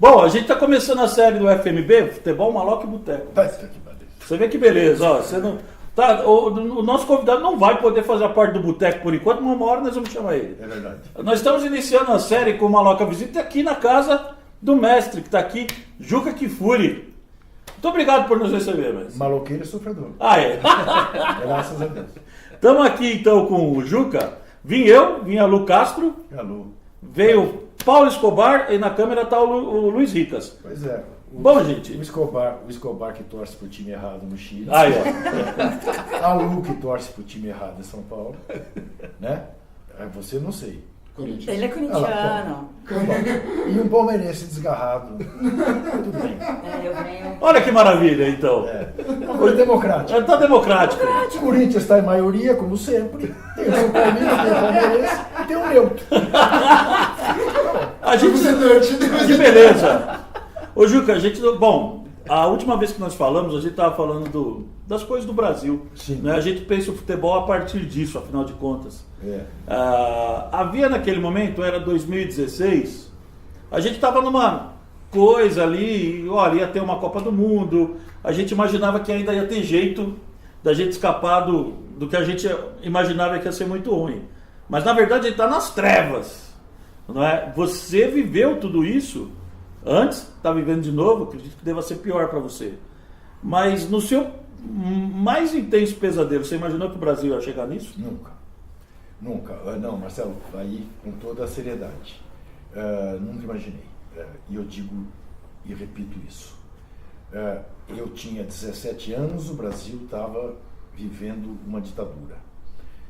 Bom, a gente está começando a série do FMB, Futebol, Maloca e Boteco. Você vê que beleza, ó. Você não, tá, o nosso convidado não vai poder fazer a parte do Boteco por enquanto, mas uma hora nós vamos chamar ele. É verdade. Nós estamos iniciando a série com o Maloca Visita aqui na casa do mestre, que está aqui, Juca Kfouri. Muito obrigado por nos receber, mestre. Maloqueiro e sofredor. Ah, é? Graças a Deus. Estamos aqui então com o Juca. Vim a Lu Castro. Alô. Veio Paulo Escobar e na câmera está o Luiz Ricas. Pois é. Bom, gente. O Escobar que torce pro time errado no Chile. Aí, ó. A Lu que torce pro time errado em São Paulo. Né? Você não sei. Corinthians. Ele é corintiano. E um palmeirense desgarrado. Tudo bem. Eu venho. Olha que maravilha, então. Foi democrático. Está democrático. O Corinthians está em maioria, como sempre. Tem o São Paulino, tem o palmeirense e tem o neutro. A gente... Que beleza. Ô, Juca, a gente... Bom, a última vez que nós falamos, a gente estava falando das coisas do Brasil. Sim. Né? A gente pensa o futebol a partir disso, afinal de contas. É. Havia naquele momento, era 2016, a gente estava numa coisa ali, olha, ia ter uma Copa do Mundo, a gente imaginava que ainda ia ter jeito da gente escapar do que a gente imaginava que ia ser muito ruim. Mas na verdade a gente está nas trevas, não é? Você viveu tudo isso antes, está vivendo de novo, acredito que deva ser pior para você. Mas no seu mais intenso pesadelo, você imaginou que o Brasil ia chegar nisso? Nunca. Não, Marcelo, aí com toda a seriedade. Nunca imaginei. E eu digo e repito isso. Eu tinha 17 anos, o Brasil estava vivendo uma ditadura.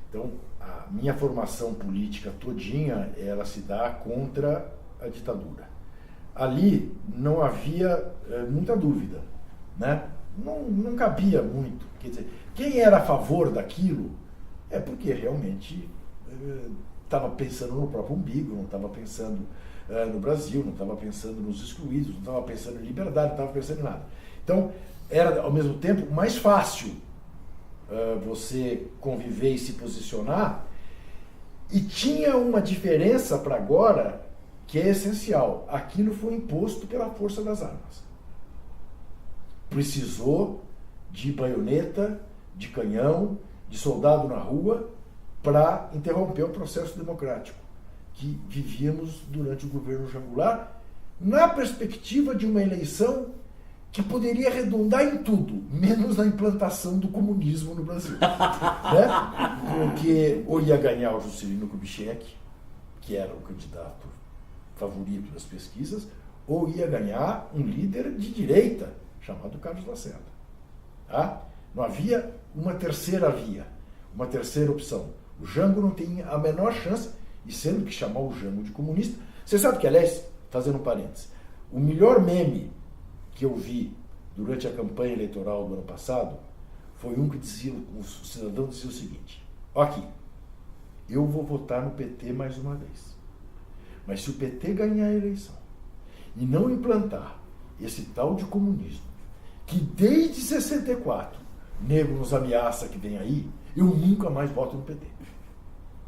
Então, a minha formação política todinha, ela se dá contra a ditadura. Ali não havia muita dúvida, né? Não cabia muito. Quer dizer, quem era a favor daquilo é porque realmente estava pensando no próprio umbigo, não estava pensando no Brasil, não estava pensando nos excluídos, não estava pensando em liberdade, não estava pensando em nada. Então, era ao mesmo tempo mais fácil você conviver e se posicionar, e tinha uma diferença para agora que é essencial. Aquilo foi imposto pela força das armas. Precisou de baioneta, de canhão, de soldado na rua para interromper o processo democrático que vivíamos durante o governo Jango Goulart, na perspectiva de uma eleição que poderia redundar em tudo, menos na implantação do comunismo no Brasil. Né? Porque ou ia ganhar o Juscelino Kubitschek, que era o candidato favorito das pesquisas, ou ia ganhar um líder de direita, chamado Carlos Lacerda. Tá? Não havia uma terceira via, uma terceira opção. O Jango não tem a menor chance, e sendo que chamar o Jango de comunista... Você sabe que, aliás, fazendo um parênteses, o melhor meme que eu vi durante a campanha eleitoral do ano passado foi um que dizia, o cidadão dizia o seguinte: aqui, eu vou votar no PT mais uma vez, mas se o PT ganhar a eleição e não implantar esse tal de comunismo, que desde 64 nego nos ameaça que vem aí, eu nunca mais voto no PT.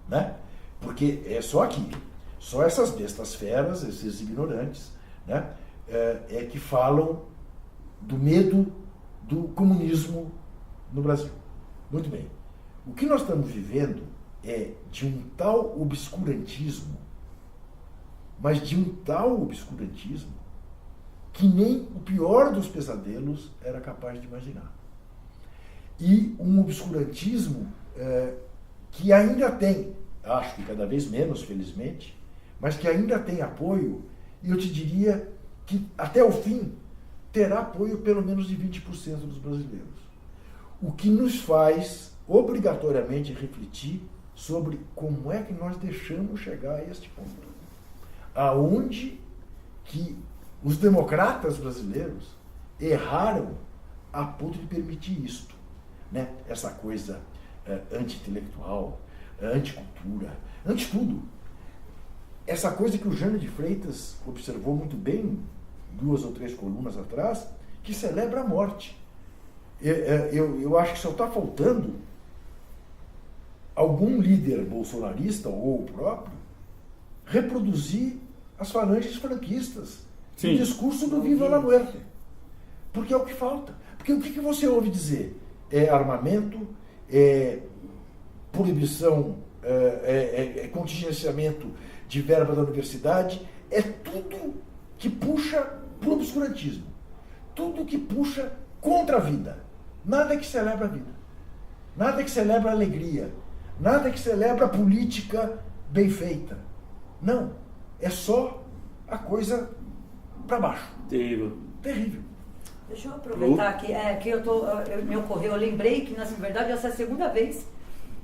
Né? Porque é só aqui, só essas bestas feras, esses ignorantes, né, é que falam do medo do comunismo no Brasil. Muito bem. O que nós estamos vivendo é de um tal obscurantismo, mas de um tal obscurantismo que nem o pior dos pesadelos era capaz de imaginar. E um obscurantismo que ainda tem, acho que cada vez menos, felizmente, mas que ainda tem apoio, e eu te diria que até o fim terá apoio pelo menos de 20% dos brasileiros. O que nos faz obrigatoriamente refletir sobre como é que nós deixamos chegar a este ponto. Aonde que os democratas brasileiros erraram a ponto de permitir isto, né? Essa coisa anti-intelectual, anti-cultura, anti-tudo. Essa coisa que o Jânio de Freitas observou muito bem, 2 ou 3 colunas atrás, que celebra a morte. Eu acho que só está faltando algum líder bolsonarista, ou o próprio, reproduzir as falanges franquistas. Sim. o discurso do Viva la Muerte. Porque é o que falta. Porque o que você ouve dizer? É armamento, é proibição, contingenciamento de verba da universidade, é tudo que puxa para o obscurantismo. Tudo que puxa contra a vida. Nada que celebra a vida. Nada que celebra a alegria. Nada que celebra a política bem feita. Não. É só a coisa para baixo. Terrível. Terrível. Deixa eu aproveitar que me ocorreu, eu lembrei que, na verdade, essa é a segunda vez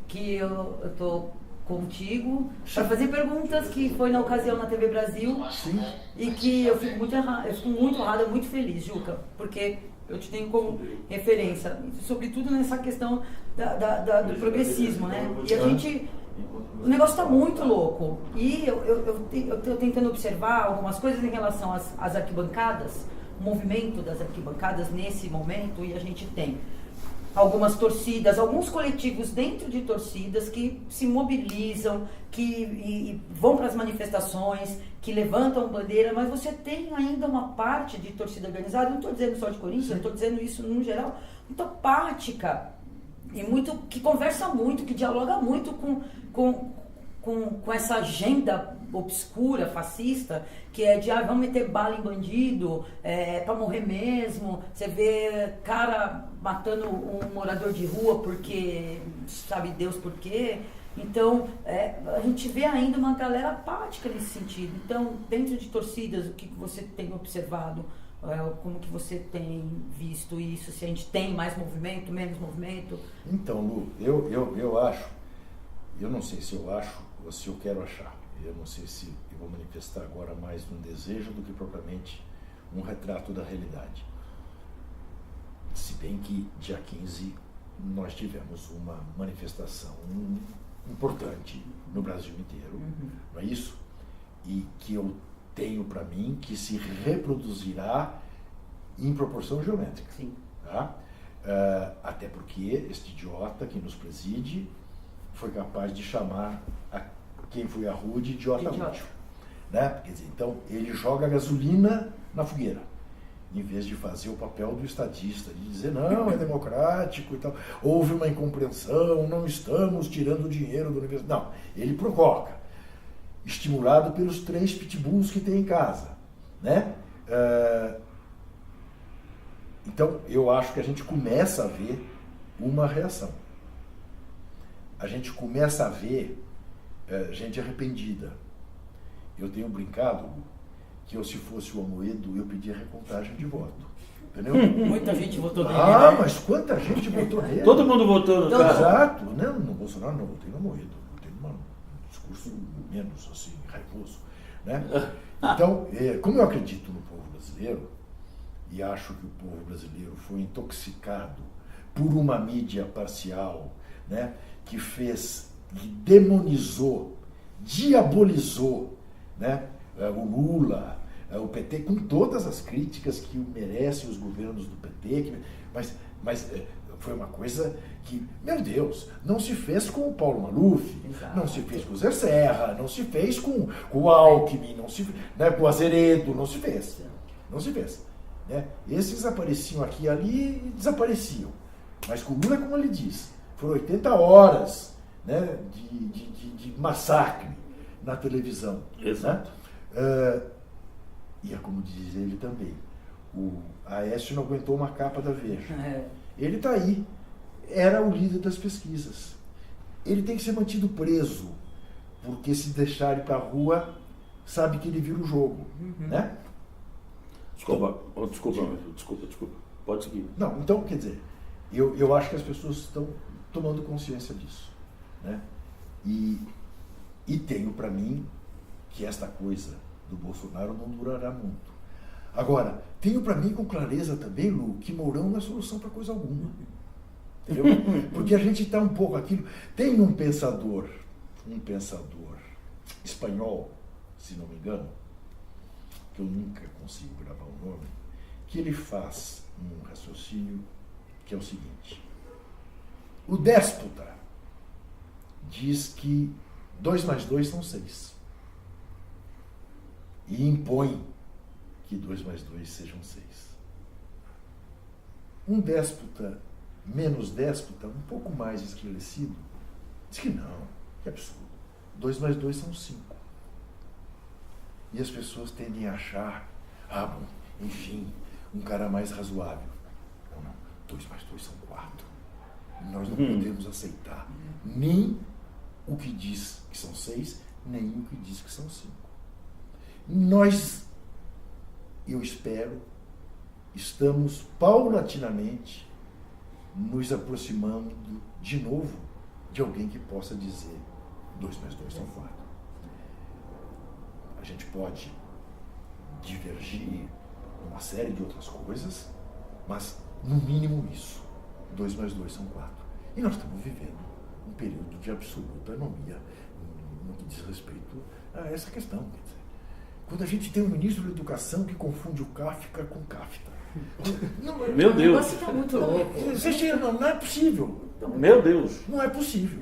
que eu estou contigo para fazer perguntas, que foi na ocasião na TV Brasil. Sim. E que eu fico muito honrada, muito feliz, Juca, porque eu te tenho como referência, sobretudo nessa questão do progressismo, né? E a gente... O negócio está muito louco. E eu estou tentando observar algumas coisas em relação às arquibancadas, o movimento das arquibancadas nesse momento, e a gente tem algumas torcidas, alguns coletivos dentro de torcidas que se mobilizam, que vão para as manifestações, que levantam bandeira, mas você tem ainda uma parte de torcida organizada, não estou dizendo só de Corinthians, estou dizendo isso no geral, muito apática, e muito, que conversa muito, que dialoga muito com essa agenda obscura, fascista, que é de vamos meter bala em bandido, para morrer mesmo. Você vê cara matando um morador de rua porque sabe Deus por quê. Então, a gente vê ainda uma galera apática nesse sentido. Então, dentro de torcidas, o que você tem observado? Como que você tem visto isso? Se a gente tem mais movimento, menos movimento? Então, Lu, eu acho, eu não sei se eu acho ou se eu quero achar. Eu não sei se eu vou manifestar agora mais um desejo do que propriamente um retrato da realidade. Se bem que dia 15 nós tivemos uma manifestação importante no Brasil inteiro, não é isso? E que eu tenho para mim que se reproduzirá em proporção geométrica. Sim. Tá? Até porque este idiota que nos preside foi capaz de chamar quem foi à rua de idiota útil. Né? Quer dizer, então, ele joga gasolina na fogueira, em vez de fazer o papel do estadista, de dizer, não, é democrático e tal, houve uma incompreensão, não estamos tirando dinheiro da universidade. Não, ele provoca, estimulado pelos 3 pitbulls que tem em casa. Né? Então, eu acho que a gente começa a ver uma reação. A gente começa a ver gente arrependida. Eu tenho brincado que se fosse o Amoedo, eu pedia recontagem de voto. Entendeu? Muita gente votou nele, né? Mas quanta gente votou nele? Todo mundo votou no cara. Exato. Não, no Bolsonaro não, votei no Amoedo. Votei num discurso menos assim, raivoso. Né? Então, como eu acredito no povo brasileiro, e acho que o povo brasileiro foi intoxicado por uma mídia parcial, né, que demonizou, diabolizou, né, o Lula, o PT, com todas as críticas que merecem os governos do PT, mas foi uma coisa que, meu Deus, não se fez com o Paulo Maluf, Exato. Não se fez com o Zé Serra, não se fez com o Alckmin, não se, né, com o Azeredo, não se fez. Não se fez. Né? Esses apareciam aqui e ali e desapareciam. Mas com o Lula, como ele diz, foram 80 horas, né, de massacre na televisão. Exato. Né? E é como diz ele também, o Aécio não aguentou uma capa da Veja. Ele está aí, era o líder das pesquisas. Ele tem que ser mantido preso, porque se deixar ir para a rua, sabe que ele vira o jogo. Né? Desculpa. Pode seguir. Não, então, quer dizer, eu acho que as pessoas estão tomando consciência disso. Né? E tenho para mim que esta coisa do Bolsonaro não durará muito. Agora, tenho para mim com clareza também, Lu, que Mourão não é solução para coisa alguma. Entendeu? Porque a gente está um pouco aquilo... Tem um pensador espanhol, se não me engano, que eu nunca consigo gravar o nome, que ele faz um raciocínio que é o seguinte: o déspota diz que 2 mais 2 são 6 e impõe que 2 mais 2 sejam 6. Um déspota, menos déspota, um pouco mais esclarecido, diz que não, que absurdo. 2 mais 2 são 5. E as pessoas tendem a achar, bom, enfim, um cara mais razoável. Não, 2 mais 2 são 4. E nós não podemos aceitar nem o que diz que são 6, nem o que diz que são 5. Nós, eu espero, estamos paulatinamente nos aproximando de novo de alguém que possa dizer 2 mais 2 são 4. A gente pode divergir em uma série de outras coisas, mas no mínimo isso. 2 mais 2 são 4. E nós estamos vivendo um período de absoluta anomia no que diz respeito a essa questão. Quer dizer, quando a gente tem um ministro da Educação que confunde o Kafka com Kafta. Meu Deus! Você tá muito louco. Não é possível. Meu Deus! Não é possível.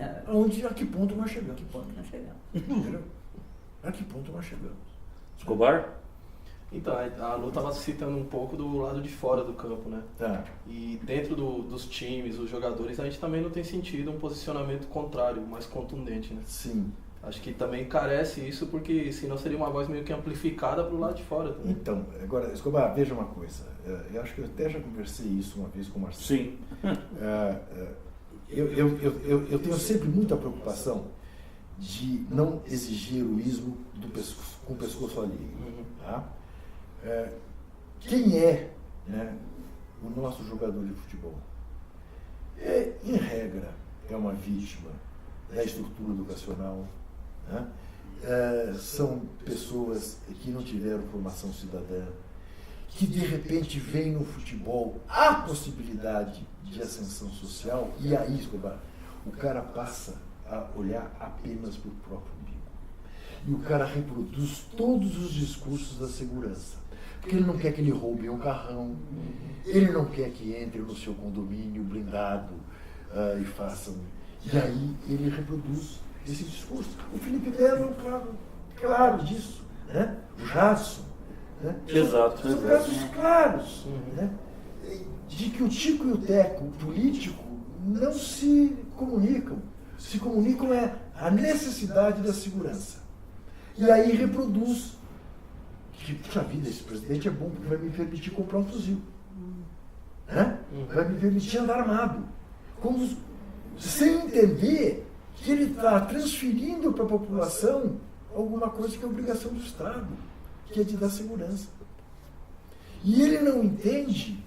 A que ponto nós chegamos? Entendeu? A que ponto nós chegamos? Escobar? Então, a Lu estava citando um pouco do lado de fora do campo, né? Tá. E dentro dos times, os jogadores, a gente também não tem sentido um posicionamento contrário, mais contundente, né? Sim. Acho que também carece isso, porque senão seria uma voz meio que amplificada para o lado de fora também. Então, agora, Escobar, veja uma coisa. Eu acho que eu até já conversei isso uma vez com o Marcelo. Sim. Eu tenho sempre muita preocupação de não exigir heroísmo com o pescoço alheio. Tá? Quem é, né, o nosso jogador de futebol? Em regra, é uma vítima da estrutura educacional. Né? São pessoas que não tiveram formação cidadã, que de repente veem no futebol a possibilidade de ascensão social, e aí, Escobar, o cara passa a olhar apenas para o próprio umbigo. E o cara reproduz todos os discursos da segurança. Porque ele não quer que ele roube um carrão, ele não quer que entre no seu condomínio blindado e façam. E aí ele reproduz esse discurso. O Felipe Melo é um claro disso, né? O Jadson. Né? Exato. São casos claros, né? De que o Tico e o Teco, o político, não se comunicam. Se comunicam a necessidade da segurança. E aí reproduz que, puxa vida, esse presidente é bom porque vai me permitir comprar um fuzil. Né? Vai me permitir andar armado. Sem entender que ele está transferindo para a população alguma coisa que é obrigação do Estado, que é de dar segurança. E ele não entende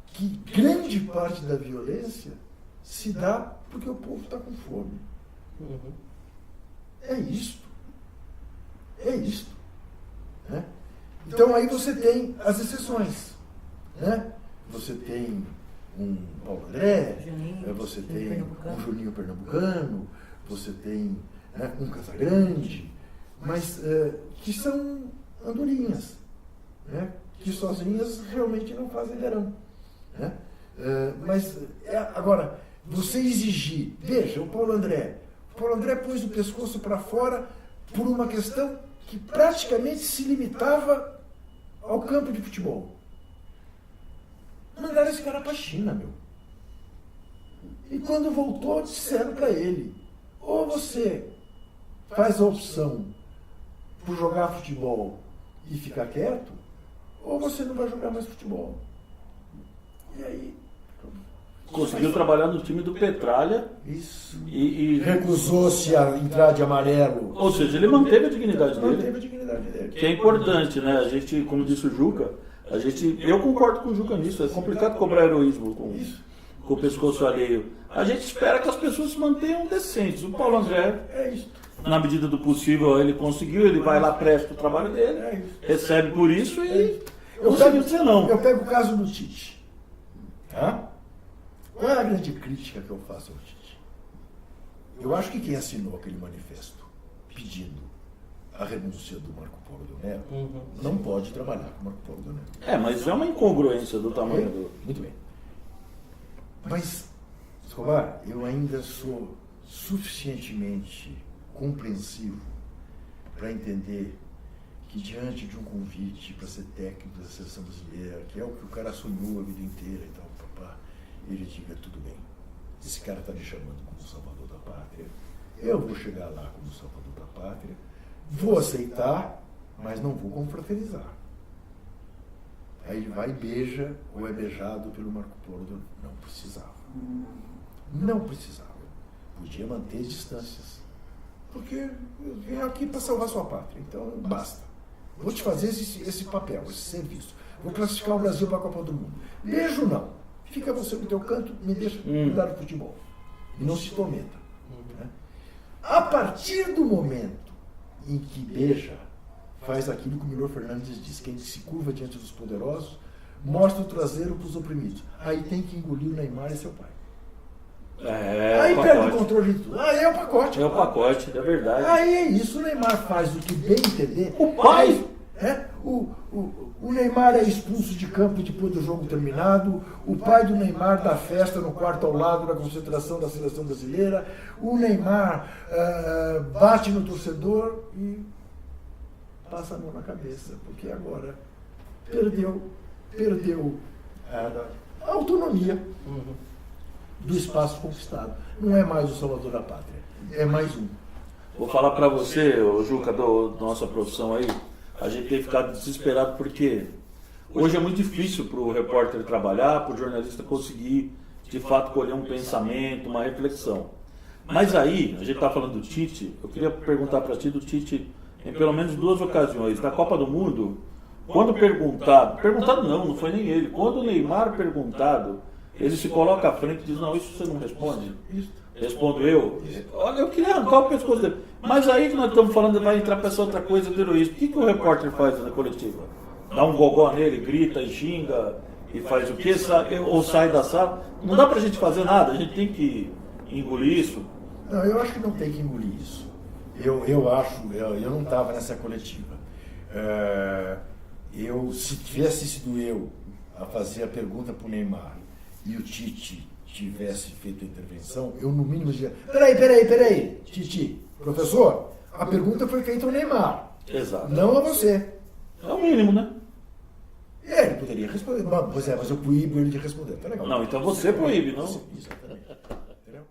que grande parte da violência se dá porque o povo está com fome. É isto. É isto. Né? Então aí você tem as exceções. Né? Você tem um Paulo André, você tem um Juninho Pernambucano, você tem um Casagrande, mas que são andorinhas, né? Que sozinhas realmente não fazem verão. Né? Mas agora, você exigir, veja, o Paulo André pôs o pescoço para fora por uma questão que praticamente se limitava ao campo de futebol. Mandaram esse cara para a China, meu. E quando voltou, disseram para ele, ou você faz a opção por jogar futebol e ficar quieto, ou você não vai jogar mais futebol. E aí... Conseguiu trabalhar no time do Petralha. Isso. E recusou-se a entrar de amarelo. Ou seja, ele manteve a dignidade dele. Manteve a dignidade dele. Que é importante, né? A gente, como disse o Juca, eu concordo com o Juca nisso. É complicado cobrar heroísmo com o pescoço alheio. A gente espera que as pessoas se mantenham decentes. O Paulo André, na medida do possível, ele conseguiu, ele vai lá, presta o trabalho dele, recebe por isso e não conseguiu dizer não. Eu pego o caso do Tite. Tá? Qual é a grande crítica que eu faço ao Tite? Eu acho que quem assinou aquele manifesto pedindo a renúncia do Marco Polo Donello não pode trabalhar com o Marco Polo Donello. Mas é uma incongruência do tamanho do... Muito bem. Mas, Escobar, eu ainda sou suficientemente compreensivo para entender que diante de um convite para ser técnico da seleção brasileira, que é o que o cara sonhou a vida inteira, então, papá, ele diga, tudo bem, esse cara está me chamando como salvador da pátria, eu vou chegar lá como salvador da pátria, vou aceitar, mas não vou confraternizar. Aí ele vai e beija, ou é beijado pelo Marco Polo. Não precisava. Não precisava. Podia manter distâncias. Porque eu vim aqui para salvar sua pátria. Então, basta. Vou te fazer esse papel, esse serviço. Vou classificar o Brasil para a Copa do Mundo. Beijo não. Fica você no teu canto, me deixa cuidar do futebol. E não se intrometa. Né? A partir do momento em que beija, faz aquilo que o Milor Fernandes diz, quem se curva diante dos poderosos, mostra o traseiro para os oprimidos. Aí tem que engolir o Neymar e seu pai. Aí perde o controle de tudo. Aí é o pacote. É o pacote, é verdade. Aí é isso, o Neymar faz o que bem entender. O pai... O Neymar é expulso de campo depois do jogo terminado. O pai do Neymar dá festa no quarto ao lado da concentração da seleção brasileira. O Neymar bate no torcedor e passa a mão na cabeça, porque agora perdeu a autonomia do espaço conquistado. Não é mais o salvador da pátria, é mais um. Vou falar para você, Juca, da nossa profissão aí, a gente tem ficado desesperado porque hoje é muito difícil para o repórter trabalhar, para o jornalista conseguir, de fato, colher um pensamento, uma reflexão. Mas aí, a gente está falando do Tite, eu queria perguntar para ti do Tite em pelo menos 2 ocasiões. Na Copa do Mundo, quando perguntado não foi nem ele, quando o Neymar perguntado, ele se coloca à frente e diz, não, isso você não responde. Respondo eu. Olha, eu queria arrancar o pescoço dele. Mas aí que nós estamos falando, vai entrar para essa outra coisa do heroísmo. O que o repórter faz na coletiva? Dá um gogó nele, grita e xinga e faz o quê? Ou sai da sala? Não dá para a gente fazer nada, a gente tem que engolir isso. Não, eu acho que não tem que engolir isso. Eu não estava nessa coletiva. Se tivesse sido eu a fazer a pergunta para o Neymar e o Tite tivesse feito a intervenção, eu no mínimo dizia, peraí, Tite, professor, a pergunta foi feita ao Neymar. Exato. Não a você. É o mínimo, né? Ele poderia responder, mas eu proíbo ele de responder. Tá legal. Não, então você proíbe, não? Exatamente. Entendeu?